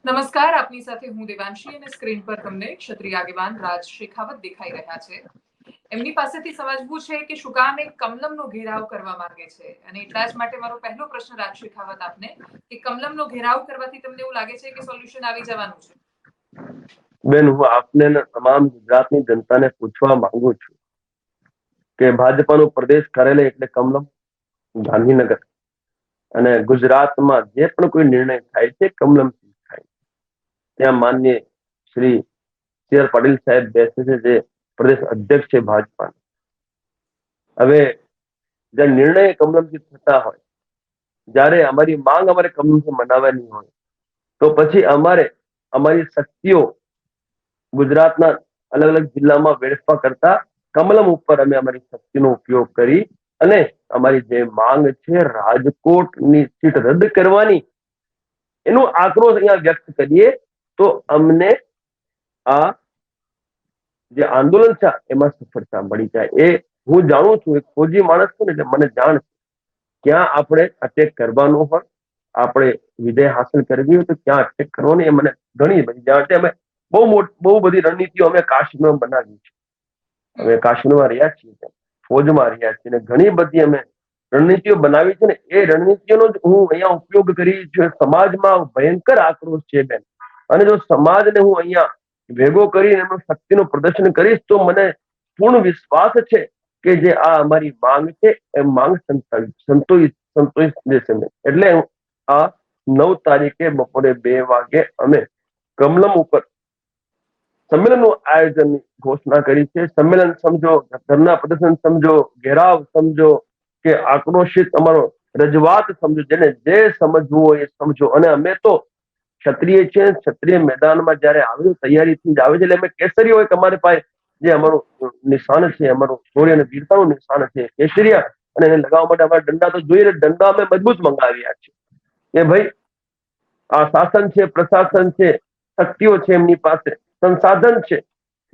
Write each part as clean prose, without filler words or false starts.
નમસ્કાર, આપની સાથે હું દેવાંશી અને સ્ક્રીન પર તમને ક્ષત્રિય આગેવાન રાજ શેખાવત દેખાઈ રહ્યા છે. એમની પાસેથી સમજવું છે કે શું કામ એક કમલમનો ઘેરાવ કરવા માંગે છે, અને એટલા જ માટે મારો પહેલો પ્રશ્ન રાજ શેખાવત આપને કે કમલમનો ઘેરાવ કરવાથી તમને એવું લાગે છે કે સોલ્યુશન આવી જવાનું છે? બેન, હું આપને તમામ ગુજરાતની જનતાને પૂછવા માંગુ છું કે ભાજપાનું પ્રદેશ કાર્યાલય એટલે કમલમ ગાંધીનગર, અને ગુજરાતમાં જે પણ કોઈ નિર્ણય થાય છે કમલમથી થાય. ત્યાં માન્ય શ્રી સી.આર. પાટીલ સાહેબ બેસે છે, જે પ્રદેશ અધ્યક્ષ છે ભાજપાના. હવે જે નિર્ણય કમલમથી થતા હોય, જ્યારે અમારી માંગ અમારે કમલમથી મનાવવાની હોય, તો પછી અમારે અમારી શક્તિઓ ગુજરાતના અલગ અલગ જિલ્લામાં વેડફવા કરતા કમલમ ઉપર અમે અમારી શક્તિનો ઉપયોગ કરી અને અમારી જે માંગ છે રાજકોટની સીટ રદ કરવાની, એનો આક્રોશ અહીંયા વ્યક્ત કરીએ તો અમને આ જે આંદોલન છે એમાં સફળતા મળી જાય. એ હું જાણું છું, એક ફોજી માણસ છું ને, એટલે મને જાણ છે ક્યાં આપણે અટેક કરવાનું હોય, આપણે વિજય હાંસલ કરવી હોય તો ક્યાં અટેક કરવાની, એ મને ઘણી બધી જાણ છે. અમે બહુ બધી રણનીતિઓ અમે કાશ્મીરમાં બનાવી છે. અમે કાશ્મીરમાં રહ્યા છીએ, ફોજમાં રહ્યા છીએ, ઘણી બધી અમે રણનીતિઓ બનાવી છે ને એ રણનીતિઓનો જ હું અહીંયા ઉપયોગ કરી છું. સમાજમાં ભયંકર આક્રોશ છે બેન, અને જો સમાજને હું અહીંયા ભેગો કરીને એમનું શક્તિનું પ્રદર્શન કરીશ તો મને પૂર્ણ વિશ્વાસ છે કે જે આ અમારી માંગ છે એ માંગ સંતોષ દેશે. એટલે આ 9 તારીખે બપોરે 2 વાગે અમે કમલમ ઉપર સંમેલનનું આયોજનની ઘોષણા કરી છે. સંમેલન સમજો, ધરના પ્રદર્શન સમજો, ઘેરાવ સમજો કે આક્રોશિત અમારો રજૂઆત સમજો, જેને જે સમજવું હોય એ સમજો. અને અમે તો ક્ષત્રિય છે, ક્ષત્રિય મેદાનમાં જયારે આવે તૈયારીથી જ આવે છે. એટલે અમે કેસરી હોય કે અમારી પાસે જે અમારું નિશાન છે, અમારું શૌર્ય અને વીરતાનું નિશાન છે કેસરિયા, અને એને લગાવવા માટે અમારા દંડા તો જોઈએ. દંડા અમે મજબૂત મંગાવ્યા છે કે ભાઈ આ શાસન છે, પ્રશાસન છે, શક્તિઓ છે, એમની પાસે સંસાધન છે.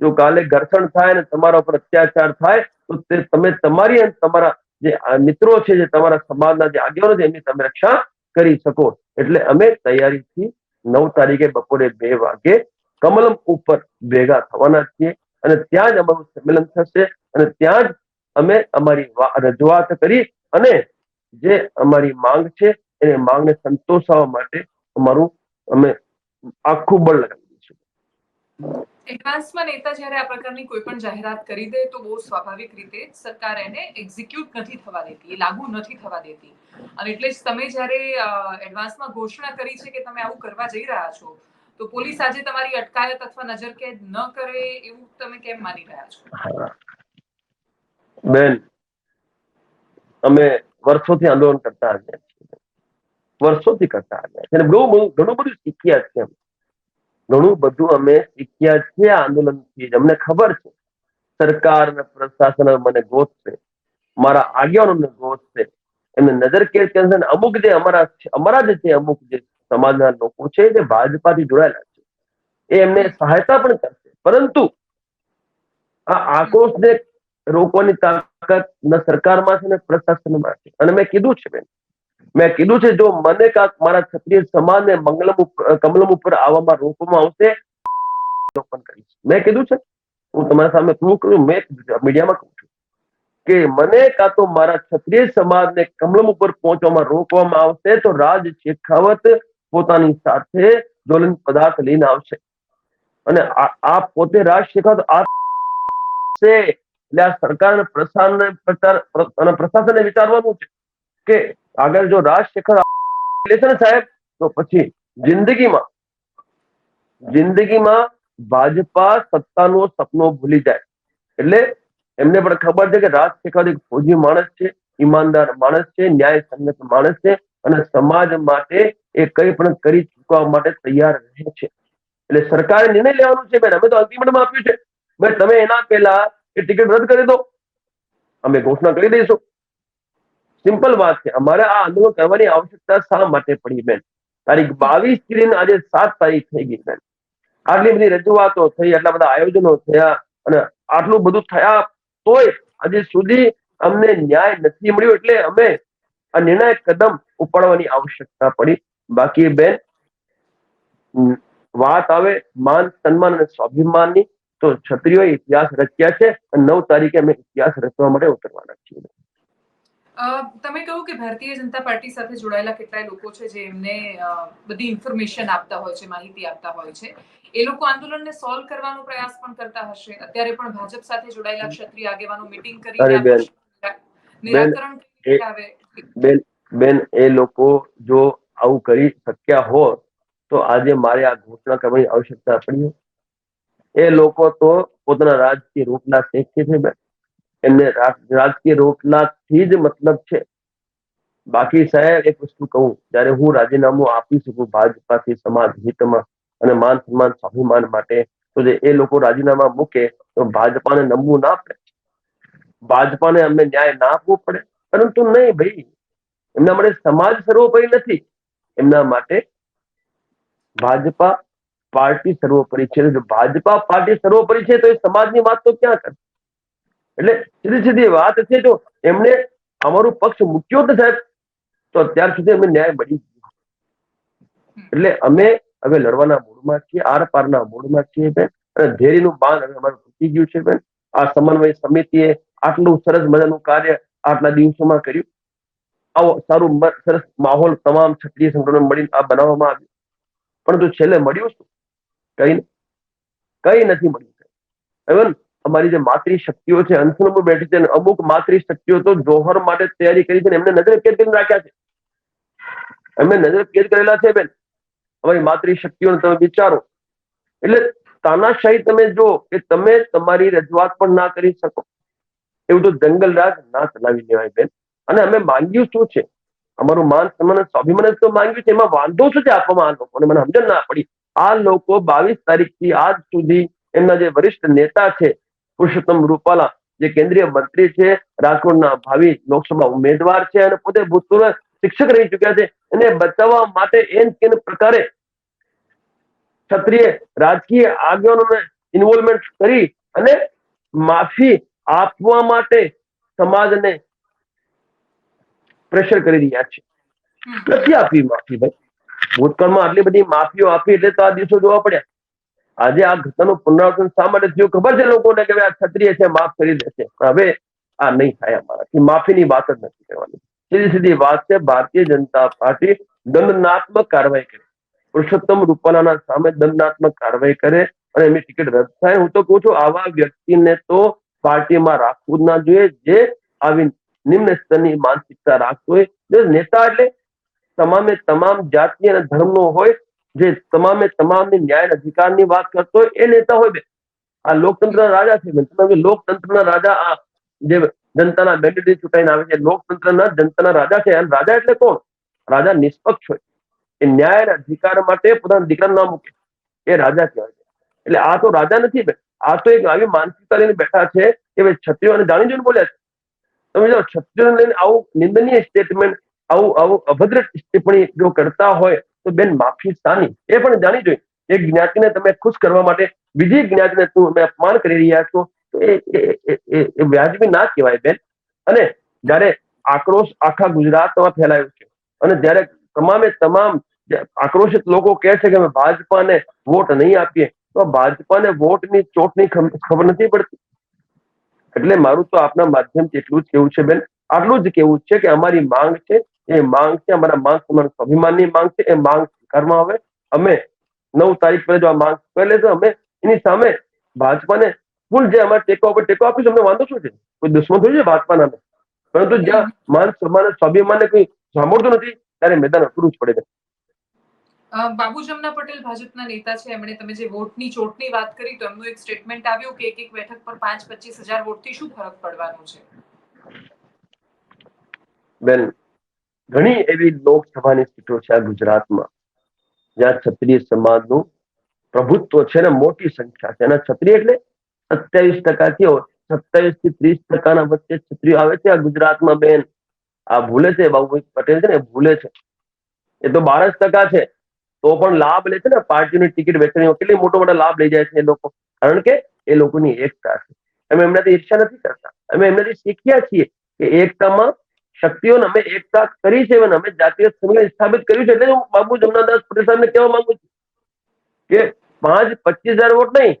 જો કાલે ઘર્ષણ થાય અને તમારા ઉપર અત્યાચાર થાય તો તમે તમારી અને તમારા જે મિત્રો છે, જે તમારા સમાજના જે આગેવાનો છે, એમની તમે રક્ષા કરી શકો. એટલે અમે તૈયારીથી 9 તારીખે બપોરે 2 વાગે કમલમ ઉપર ભેગા થવાના છીએ, અને ત્યાં જ અમારું સંમેલન થશે, અને ત્યાં જ અમે અમારી રજૂઆત કરી અને જે અમારી માંગ છે એને માંગને સંતોષવા માટે અમારું અમે આખું બળ લગાવી દઈશું. એડવાન્સમાં નેતા જ્યારે આ પ્રકારની કોઈ પણ જાહેરાત કરી દે તો બહુ સ્વાભાવિક રીતે સરકાર એને એક્ઝિક્યુટ નથી થવા દેતી, એ લાગુ નથી થવા દેતી. અને એટલે જ તમે જ્યારે એડવાન્સમાં ઘોષણા કરી છે કે તમે આવું કરવા જઈ રહ્યા છો, તો પોલીસ આજે તમારી અટકાયત અથવા નજરકેદ ન કરે એવું તમે કેમ માની રહ્યા છો? બેન, અમે વર્ષોથી આંદોલન કરતા આવ્યા છીએ, વર્ષોથી કરતા આવ્યા છે, ઘણું બધું શીખ્યા છે. ઘણું બધું અમે શીખ્યા છીએ આંદોલનથી. અમને ખબર છે સરકાર અને પ્રશાસન મને ગોતશે, મારા આગેવાનોને ગોતશે, એમને નજરકેદ કરશે. અમુક જે અમારા જે છે, અમુક જે સમાજના લોકો છે જે ભાજપાથી જોડાયેલા છે, એ એમને સહાયતા પણ કરશે. પરંતુ આ આક્રોશને રોકવાની તાકાત ન સરકારમાં છે ને પ્રશાસનમાં છે. અને મેં કીધું છે બેન, મેં કીધું છે, જો મને કાંક મારા ક્ષત્રિય સમાજને કમલમ ઉપર આવવામાં રોકવામાં આવશે, મેં કીધું છે, હું તમારા સામે પ્રૂવ કરું, મેં મીડિયામાં કહું છું કે મને કાં તો મારા ક્ષત્રિય સમાજને કમલમ ઉપર પહોંચવામાં રોકવામાં આવશે તો રાજ શેખાવત પોતાની સાથે જ્વલંત પદાર્થ લઈને આવશે. અને આ પોતે રાજ શેખાવત એટલે આ સરકાર અને પ્રશાસને વિચારવાનું છે કે આગળ જો રાજ શેખાવત લેશે ને સાહેબ, તો પછી જિંદગીમાં ભાજપા સત્તાનો સપનો ભૂલી જાય. એટલે એમને પણ ખબર છે કે રાજ શેખાવત એક ફૌજી માણસ છે, ઈમાનદાર માણસ છે, ન્યાય સંગત માણસ છે, અને સમાજ માટે એ કંઈ પણ કરી ચૂકવા માટે તૈયાર રહે છે. એટલે સરકારે નિર્ણય લેવાનું છે બેન. અમે તો અલ્ટિમેટમ આપ્યું છે, ભાઈ તમે એના પહેલા એ ટિકિટ રદ કરી દો, અમે ઘોષણા કરી દઈશું. સિમ્પલ વાત છે. અમારે આ આંદોલન કરવાની આવશ્યકતા શા માટે પડી બેન? તારીખ 22 થી લઈને આજે 7 તારીખ થઈ ગઈ બેન. આટલી બધી રજૂઆતો થઈ, આટલા બધા આયોજનો થયા, અને આટલું બધું થયા તોય આજે સુધી અમને ન્યાય નથી મળ્યો. એટલે અમે આ નિર્ણાયક કદમ ઉપાડવાની આવશ્યકતા પડી. બાકી બેન, વાત આવે માન સન્માન અને સ્વાભિમાનની, તો ક્ષત્રિયોએ ઇતિહાસ રચ્યા છે અને 9 તારીખે અમે ઇતિહાસ રચવા માટે ઉતરવાના છીએ. તમે કહ્યું કે ભારતીય જનતા પાર્ટી સાથે જોડાયેલા કેટલાય લોકો છે જે એમને બધી ઇન્ફોર્મેશન આપતા હોય છે, માહિતી આપતા હોય છે. એ લોકો આંદોલનને સોલ્વ કરવાનો પ્રયાસ પણ કરતા હશે. અત્યારે પણ ભાજપ સાથે જોડાયેલા ક્ષત્રિય આગેવાનો મીટિંગ કરીને અરે બેન, બેન નિરાકરણ એ આવે. બેન બેન એ લોકો જો આવું કરી શક્યા હોત તો આજે મારે આ ઘોષણા કરવાની આવશ્યકતા પડી હોત? એ લોકો તો પોતાના રાજકીય રોટલા શેકે છે બેન. એમને રાજકીય રોટલાથી જ મતલબ છે. બાકી સાહેબ એક વસ્તુ કહું, જયારે હું રાજીનામું આપી શકું ભાજપાથી સમાજ હિતમાં અને માન સન્માન સ્વાભિમાન માટે, તો જે એ લોકો રાજીનામા મૂકે તો ભાજપાને નમવું ના પડે, ભાજપાને અમને ન્યાય ના આપવો પડે. પરંતુ નહીં ભાઈ, એમના માટે સમાજ સર્વોપરી નથી, એમના માટે ભાજપા પાર્ટી સર્વોપરી છે. જો ભાજપા પાર્ટી સર્વોપરી છે તો એ સમાજની વાત તો ક્યાં કરે? એટલે સીધી સીધી વાત છે, જો એમને અમારું પક્ષ મૂક્યો તો સાહેબ તો અત્યાર સુધી અમને ન્યાય મળી ગયો. એટલે અમે હવે લડવાના મૂડમાં છીએ, આર પારના મૂડમાં છીએ બેન. અને ધૈર્યનું બાંધ હવે અમારું તૂટી ગયું છે બેન. આ સમન્વય સમિતિએ આટલું સરસ મજાનું કાર્ય આટલા દિવસોમાં કર્યું. આવો સારું સરસ માહોલ તમામ ક્ષત્રિય સંગઠનો મળીને આ બનાવવામાં આવ્યું. પરંતુ છેલ્લે મળ્યું શું? કઈ નથી મળ્યું. અમારી જે માતૃ શક્તિઓ છે અનશન પર બેઠી છે, અને અમુક માતૃ શક્તિઓ તો જોહર માટે તૈયારી કરી છે, એમને નજર કેદ કરીને રાખ્યા છે. એમને નજર કેદ કરેલા છે બેન, અમારી માતૃ શક્તિઓને તમે વિચારો. એટલે તાનાશાહી તમે જો કે તમે તમારી રજૂઆત પણ ના કરી શકો, એવું તો જંગલ રાજ ના ચલાવી લેવાય બેન. અને અમે માંગ્યું શું છે? અમારું માન સન્માન સ્વાભિમાન તો માંગ્યું છે, એમાં વાંધો શું છે આપવામાં? આ લોકોને મને સમજણ ના પડી. આ લોકો 22 તારીખથી આજ સુધી એમના જે વરિષ્ઠ નેતા છે પુરુષોત્તમ રૂપાલા, જે કેન્દ્રીય મંત્રી છે, રાજકોટના ભાવિ લોકસભા ઉમેદવાર છે અને પોતે ભૂતપૂર્વ શિક્ષક રહી ચુક્યા છે, એને બચાવવા માટે એન કેન પ્રકારે ક્ષત્રિય રાજકીય આગેવાનોને ઇન્વોલ્વમેન્ટ કરી અને માફી આપવા માટે સમાજને પ્રેશર કરી રહ્યા છે. નથી આપી માફી ભાઈ. ભૂતકાળમાં આટલી બધી માફીઓ આપી એટલે તો આ દિવસો જોવા પડ્યા. આજે આ ઘટનાનું પુનરાવર્તન શા માટે થયું ખબર છે લોકોને કે આ ક્ષત્રિય છે માફ કરી દેશે? હવે આ નહીં થાય અમારાથી. માફીની વાત જ નથી કરવાની. સીધી સીધી વાત છે, ભારતીય જનતા પાર્ટી દંડનાત્મક કાર્યવાહી કરે, પુરુષોત્તમ રૂપાલાના સામે દંડનાત્મક કાર્યવાહી કરે અને એમની ટિકિટ રદ થાય. હું તો કહું છું આવા વ્યક્તિને તો પાર્ટીમાં રાખવું જ ના જોઈએ, જે આવી નિમ્ન સ્તરની માનસિકતા રાખતો હોય. નેતા એટલે તમામે તમામ જાતિ અને ધર્મનો હોય, જે તમામે તમામની ન્યાય અધિકારની વાત કરતો હોય એ નેતા હોય બે. આ લોકતંત્રના રાજા છે બેન. તમે લોકતંત્રના રાજા, આ જે જનતાના મેન્ડેટથી ચૂંટાઈને આવે છે, લોકતંત્રના જનતાના રાજા છે. અને રાજા એટલે કોણ? રાજા નિષ્પક્ષ હોય, એ ન્યાય અને અધિકાર માટે પોતાના દીકરાનું નામ મૂકે, એ રાજા કહેવાય છે. એટલે આ તો રાજા નથી બેન. આ તો એક આવી માનસિકતા લઈને બેઠા છે કે ભાઈ ક્ષત્રિયોને જાણી જોઈને બોલ્યા છે. તમે જો ક્ષત્રિયોને લઈને આવું નિંદનીય સ્ટેટમેન્ટ, આવું અભદ્ર ટિપ્પણી જો કરતા હોય તો બેન માફી શાની? એ પણ જાણી જોઈ. એક જ્ઞાતિને તમે ખુશ કરવા માટે બીજી જ્ઞાતિને તમે અપમાન કરી રહ્યા છો, તો એ વ્યાજબી ના કહેવાય બેન. અને જયારે આક્રોશ આખા ગુજરાતમાં ફેલાયો છે અને જયારે તમામે તમામ આક્રોશિત લોકો કહે છે કે અમે ભાજપાને વોટ નહીં આપીએ, તો ભાજપાને વોટની ચોટની ખબર નથી પડતી. એટલે મારું તો આપના માધ્યમથી એટલું જ કેવું છે બેન, આટલું જ કેવું છે કે અમારી માંગ છે, એ માંગ છે અમારા માન સન્માન સ્વાભિમાનની માંગ છે. એ માંગ સ્વીકારવામાં આવે. અમે 9 તારીખ પહેલા જો આ માંગ સ્વીકારી લેજો, અમે એની સામે ભાજપાને ફૂલ જે અમારે ટેકો આપીશું. અમને વાંધો શું છે? કોઈ દુશ્મન થોડી છે ભાજપાના અમે. પરંતુ જ્યાં માન સન્માન સ્વાભિમાનને કોઈ સાંભળતું નથી ત્યારે મેદાન અટવું જ પડે. બાબુ જમના પટેલ ભાજપના નેતા છે, એમણે તમે જે વોટની ચોટની વાત કરી તો એમનું એક સ્ટેટમેન્ટ આવ્યું કે એક બેઠક પર 5-25 હજાર વોટથી શું ફરક પડવાનો છે? બેન, ઘણી એવી લોકસભાની સીટો છે આ ગુજરાતમાં જ્યાં ક્ષત્રિય સમાજનું પ્રભુત્વ છે ને મોટી સંખ્યા છે. અને ક્ષત્રિય એટલે 27% થી 27 થી 30% વચ્ચે ક્ષત્રિયો આવે છે આ ગુજરાતમાં બેન. આ ભૂલે છે બાબુભાઈ પટેલ છે ને, ભૂલે છે. એ તો 12% છે તો પણ લાભ લે છે ને પાર્ટીની ટિકિટ વેચણીઓ. કેટલી મોટો લાભ લઈ જાય છે એ લોકો, કારણ કે એ લોકોની એકતા છે. અમે એમનાથી ઈર્ષ્યા નથી કરતા, અમે એમનાથી શીખ્યા છીએ કે એકતામાં શક્તિઓને અમે એકતા કરી છે અને અમે જાતીય સંઘ સ્થાપિત કર્યું છે. એટલે હું બાબુ જમનાદાસ પટેલ સાહેબને કહેવા માંગુ છું કે 5-25,000 વોટ નહીં,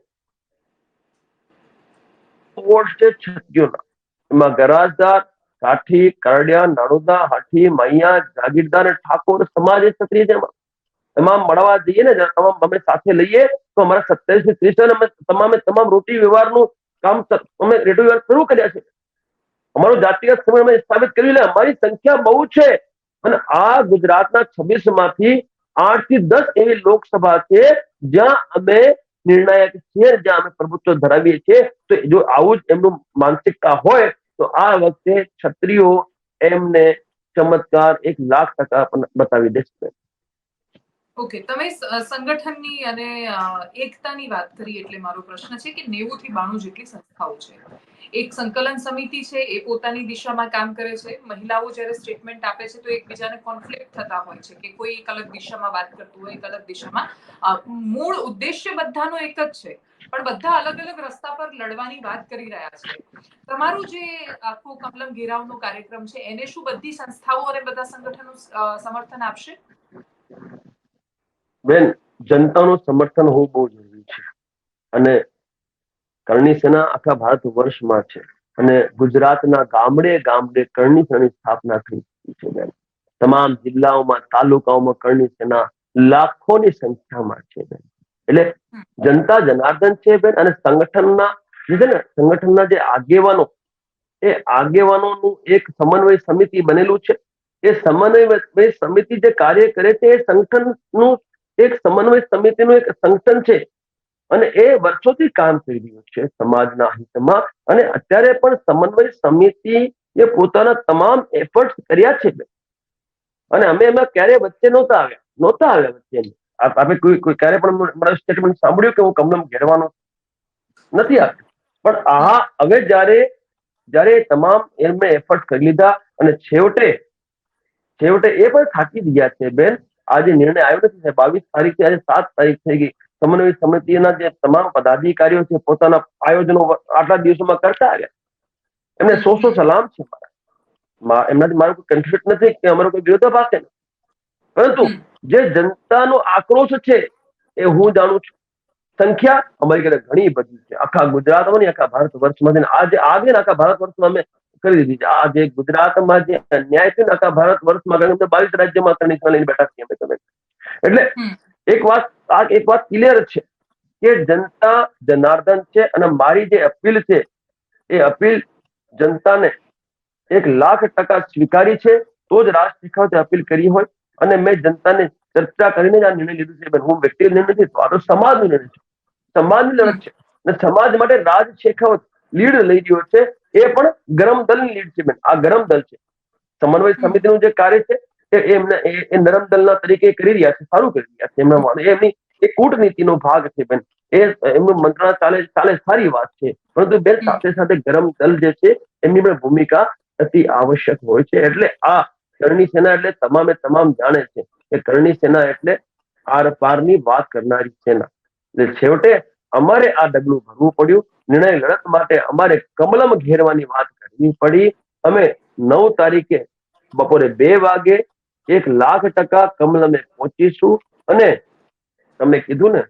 વોટ છે ક્ષત્રિયોના. એમાં ગરાજદાર, કાઠી, કરડિયા, નાડોદા, હાથી, મૈયા, જાગીરદાર અને ઠાકોર સમાજ એ ક્ષત્રિય છે. તમામ મળવા જઈએ ને, તમામ અમે સાથે લઈએ તો અમારા 27-30 અમે તમામ રોટી વ્યવહારનું કામ અમે રેડિયો વ્યવહાર શરૂ કર્યા છે. અમારું જાતિગત સમય અમે સ્થાપિત કર્યું. એટલે અમારી સંખ્યા બહુ છે. અને આ ગુજરાતના 26 માંથી 8 થી 10 એવી લોકસભા છે જ્યાં અમે નિર્ણાયક છીએ, જ્યાં અમે પ્રભુત્વ ધરાવીએ છીએ. તો જો આવું જ એમનું માનસિકતા હોય તો આ વખતે ક્ષત્રિયો એમને ચમત્કાર 1,00,000% બતાવી દેશે. ઓકે, તમે સંગઠનની અને એકતાની વાત કરી એટલે મારો પ્રશ્ન છે કે 90 થી 92 જેટલી સંસ્થાઓ છે. એક સંકલન સમિતિ છે, એ પોતાની દિશામાં કામ કરે છે. મહિલાઓ જ્યારે સ્ટેટમેન્ટ આપે છે તો એકબીજાને કોન્ફ્લિક્ટ થતા હોય છે કે કોઈ એક અલગ દિશામાં વાત કરતું હોય, એક અલગ દિશામાં. મૂળ ઉદ્દેશ્ય બધાનો એક જ છે, પણ બધા અલગ અલગ રસ્તા પર લડવાની વાત કરી રહ્યા છે. તમારું જે આખો કમલમ ઘેરાવનો કાર્યક્રમ છે એને શું બધી સંસ્થાઓ અને બધા સંગઠનો સમર્થન આપશે? બેન, જનતાનું સમર્થન હોવું બહુ જરૂરી છે. અને કરણી સેના આખા ભારત વર્ષમાં છે. અને ગુજરાતના ગામડે ગામડે કરણી સેનાની સ્થાપના થઈ છે બેન. તમામ જિલ્લાઓમાં, તાલુકાઓમાં કરણી સેના લાખોની સંખ્યામાં છે બેન. એટલે જનતા જનાર્દન છે બેન. અને સંગઠનના જે છે ને, સંગઠનના જે આગેવાનો, એ આગેવાનોનું એક સમન્વય સમિતિ બનેલું છે. એ સમન્વય સમિતિ જે કાર્ય કરે છે એ સંગઠનનું એક સમન્વય સમિતિનું એક સંગઠન છે. અને એ વર્ષોથી કામ કરી રહ્યું છે સમાજના હિતમાં. અને અત્યારે પણ સમન્વય સમિતિ એ પોતાના તમામ એફર્ટ્સ કર્યા છે. અને અમે એમાં ક્યારે વચ્ચે નહોતા આવ્યા વચ્ચે. આપણે કોઈ ક્યારે પણ મારા સ્ટેટમેન્ટ સાંભળ્યું કે હું કમલમ ઘેરવાનો નથી આવ્યો. પણ હવે જ્યારે તમામ એમને એફર્ટ કરી લીધા અને છેવટે એ પણ થાકી ગયા છે બેન. આજે નિર્ણય આવ્યો નથી. 22 તારીખથી આજે 7 તારીખ થઈ ગઈ. સમન્વય સમિતિના જે તમામ પદાધિકારીઓ છે પોતાના આયોજનો આટલા દિવસોમાં કરતા આવ્યા. એમને 100 સલામ છે. એમનાથી મારો કોઈ કન્ફ્લિક્ટ નથી કે અમારો કોઈ વિરોધાભાસ છે. પરંતુ જે જનતાનો આક્રોશ છે એ હું જાણું છું. સંખ્યા અમારી ઘરે ઘણી બધી છે. આખા ગુજરાતમાં, આખા ભારત વર્ષમાં આજે આખા ભારત વર્ષમાં અમે કરી દીધી છે. આ જે ગુજરાતમાં જે અન્યાય છે ને, આખા ભારત વર્ષમાં 22 રાજ્યમાં કરણી લઈને બેઠા છીએ અમે. એટલે એક વાત ક્લિયર છે કે જનતા જનાર્દન છે. અને મારી જે અપીલ છે એ અપીલ જનતાને 1,00,000% સ્વીકારી છે. તો જ રાજ શેખાવતે અપીલ કરી હોય. અને મેં જનતાને ચર્ચા કરીને જ આ નિર્ણય લીધો છે. હું વ્યક્તિ નિર્ણય નથી, આ તો સમાજનો નિર્ણય છે. સમાજની લડત છે. અને સમાજ માટે રાજ શેખાવત લીડ લઈ રહ્યો છે. એ પણ ગરમ દળની લીડ છે બેન. આ ગરમ દળ છે. સમન્વય સમિતિનું જે કાર્ય છે એ નરમ દળના તરીકે કરી રહ્યા છે. સારું કરી રહ્યા છે. એમની એ કૂટનીતિનો ભાગ છે બેન. એ એમનું મંત્રણા ચાલે સારી વાત છે. પરંતુ બેન, સાથે સાથે ગરમ દળ જે છે એમની પણ ભૂમિકા અતિ આવશ્યક હોય છે. એટલે આ કરણી સેના એટલે તમામ જાણે છે કે કરણી સેના એટલે આર પારની વાત કરનારી સેના. એટલે છેવટે અમારે આ ડગલું ભરવું પડ્યું. નિર્ણય લડત માટે અમારે કમલમ ઘેરવાની વાત કરવી પડી. અમે 9 તારીખે બપોરે 2 વાગે 1,00,000% કમલમે પહોંચીશું. અને તમને કીધું ને,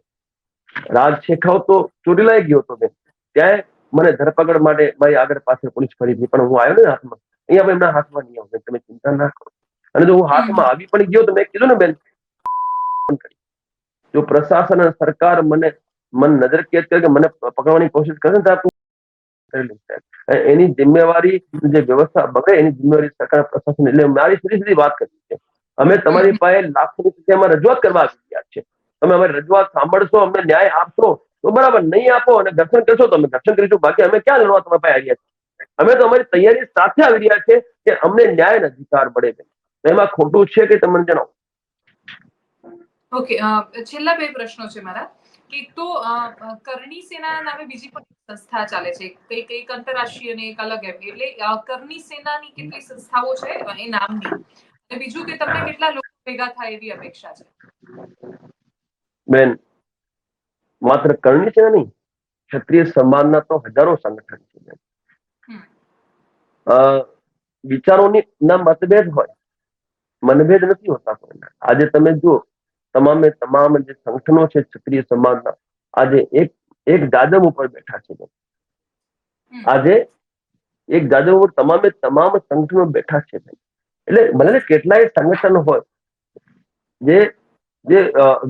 રાજ શેખાવ તો ચોટીલાએ ગયો હતો બેન. ત્યાં મને ધરપકડ માટે મારી આગળ પાછળ પોલીસ ફરી હતી. પણ હું આવ્યો ને હાથમાં, અહીંયા એમના હાથમાં નહીં આવું. તમે ચિંતા ના કરો. અને જો હું હાથમાં આવી પણ ગયો તો મેં કીધું ને બેન, જો પ્રશાસન અને સરકાર મને નજર કેદ કરે કે મને પકડવાની કોશિશ કરે ને, તો એની જિમ્મેવારી જે વ્યવસ્થા બગડે એની જિમ્મેવારી સરકાર પ્રશાસન. એટલે મારી સીધી વાત કરી છે. અમે તમારી પાસે લાખોની સંખ્યામાં રજૂઆત કરવા આવી રહ્યા છે. તમે અમારી રજૂઆત સાંભળશો, અમને ન્યાય આપશો તો બરાબર. નહીં આપો અને દર્શન કરશો તો અમે દર્શન કરીશું. બાકી અમે ક્યાં લડવા તમારી પાસે આવ્યા છીએ? અમે તો અમારી તૈયારી સાથે આવી રહ્યા છે કે અમને ન્યાય અધિકાર મળે. એમાં ખોટું છે કે તમને જણાવો. ઓકે, છેલ્લા 2 પ્રશ્નો છે મારા. કે તો કરણી સેના નામે બીજી પણ સંસ્થા ચાલે છે, એક આંતરરાષ્ટ્રીય અને એક અલગ એમ. એટલે કરણી સેનાની કેટલી સંસ્થાઓ છે એ નામની? અને બીજું કે તમને કેટલા લોકો ભેગા થાય એવી અપેક્ષા છે? બેન, માત્ર કરણી સેના નહીં, ક્ષત્રિય સમાજના તો હજારો સંગઠન છે. વિચારોની ના મતભેદ હોય, મનભેદ નથી હોતા કોઈના. આજે તમે જુઓ તમામે તમામ જે સંગઠનો છે ક્ષત્રિય સમાજના આજે એક જાજમ ઉપર બેઠા છે. આજે એક જાજમ ઉપર તમામે તમામ સંગઠનો બેઠા છે. એટલે ભલે ને કેટલાય સંગઠન હોય, જે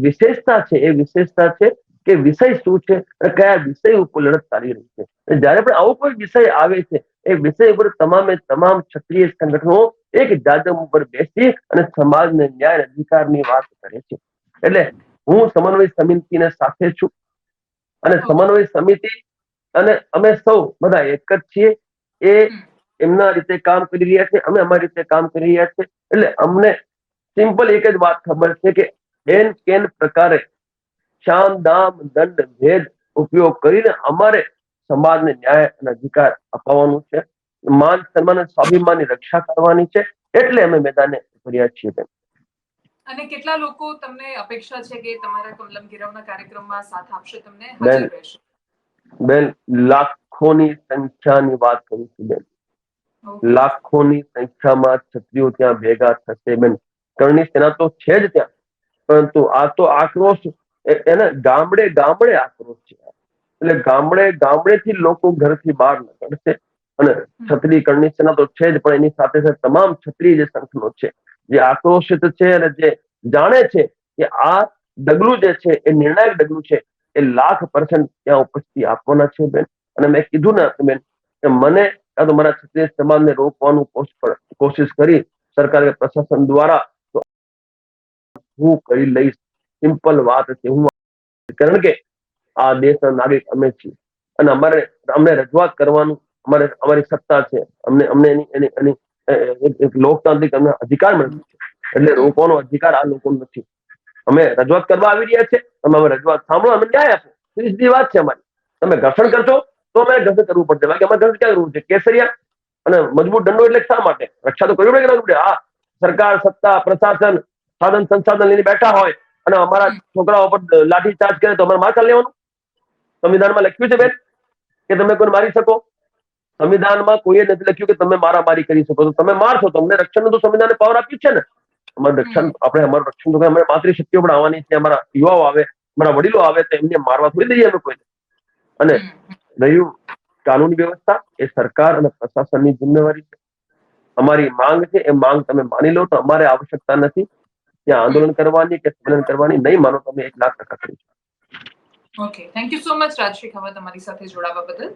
વિશેષતા છે એ વિશેષતા છે કે વિષય શું છે અને કયા વિષય ઉપર લડત ચાલી રહી છે. જયારે પણ આવો કોઈ વિષય આવે છે એ વિષય ઉપર તમામે તમામ ક્ષત્રિય સંગઠનો એક જાજમ ઉપર બેસી અને સમાજને ન્યાય અધિકારની વાત કરે છે. એટલે હું સમન્વય સમિતિને સાથે છું અને સમન્વય સમિતિ અને અમે સૌ બધા એક જ છીએ. એ એમના રીતે કામ કરી રહ્યા છે, અમે અમારી રીતે કામ કરી રહ્યા છે. એટલે અમને સિમ્પલ એક જ વાત ખબર છે કે એન કેન પ્રકારે શામ દામ દંડ ભેદ ઉપયોગ કરીને અમારે સમાજને ન્યાય અને અધિકાર અપાવવાનું છે, માન સન્માન અને સ્વાભિમાનની રક્ષા કરવાની છે. એટલે અમે મેદાને ઉતર્યા છીએ. અને કેટલા લોકો તમને અપેક્ષા છે કે તમારા કમલમ ગીરવના કાર્યક્રમમાં સાથ આપશે, તમને હાજર રહેશે? બેન, લાખોની સંખ્યાની વાત કરું છું બેન. લાખોની સંખ્યામાં ક્ષત્રિયો ત્યાં ભેગા થશે બેન. કરણી સેના તો છે જ ત્યાં, પરંતુ આ તો આક્રોશ એને ગામડે ગામડે આક્રોશ છે. એટલે ગામડેથી લોકો ઘરથી બહાર નીકળશે અને ક્ષત્રિય કરણી સેના તો છે જ, પણ એની સાથે સાથે તમામ ક્ષત્રિય જે સંગઠનો છે જે આક્રોશિત છે અને જે જાણે છે કે આ ડગલું જે છે એ નિર્ણાયક ડગલું છે, એ 1,00,000% ત્યાં ઉપસ્થિતિ આપવાના છે બેન. અને મેં કીધું ને બેન કે મને તો મારા ક્ષત્રિય સમાજને રોકવાનું કોશિશ કરી સરકાર કે પ્રશાસન દ્વારા, તો હું કરી લઈશ. સિમ્પલ વાત છે. કારણ કે આ દેશના નાગરિક અમે છીએ અને અમને રજૂઆત કરવાનું અમારી સત્તા છે. અમને એની એક લોકતાંત્રિક અમને અધિકાર મળ્યો છે. એટલે રોકવાનો અધિકાર આ લોકો નથી. અમે રજૂઆત કરવા આવી રહ્યા છે, તમે અમે રજૂઆત સાંભળો, અમે ન્યાય આપો. સીધી વાત છે અમારી. તમે ઘર્ષણ કરશો તો અમે ઘર્ષણ કરવું પડશે. બાકી અમારે ઘર્ષણ ક્યાં કરવું છે? કેસરિયા અને મજબૂત દંડો એટલે શા માટે? રક્ષા તો કરવી પડે કે હા, સરકાર, સત્તા, પ્રશાસન સાધન સંસાધન લઈને બેઠા હોય અને અમારા છોકરાઓ પર લાઠીચાર્જ કરે તો અમારે માથે લેવાનું? સંવિધાનમાં લખ્યું છે બેન કે તમે કોઈને મારી શકો? સંવિધાનમાં કોઈએ નથી લખ્યું કે તમે મારામારી કરી શકો. તો તમે મારશો તો અમને રક્ષણનું તો સંવિધાને પાવર આપ્યું છે ને. અમારું રક્ષણ તો અમારી માતૃશક્તિઓ પણ આવવાની છે. અમારા યુવાઓ આવે, અમારા વડીલો આવે તો એમને મારવા થોડી દઈએ અમે કોઈને. અને રહ્યું કાનૂની વ્યવસ્થા, એ સરકાર અને પ્રશાસનની જિમ્મેવારી છે. અમારી માંગ છે, એ માંગ તમે માની લો તો અમારે આવશ્યકતા નથી ત્યાં આંદોલન કરવાની કે સંમેલન કરવાની. નહીં માનો તમે 1,00,000% કરી. Okay, thank you so much Rajshree Khava, તમારી સાથે જોડાવા બદલ.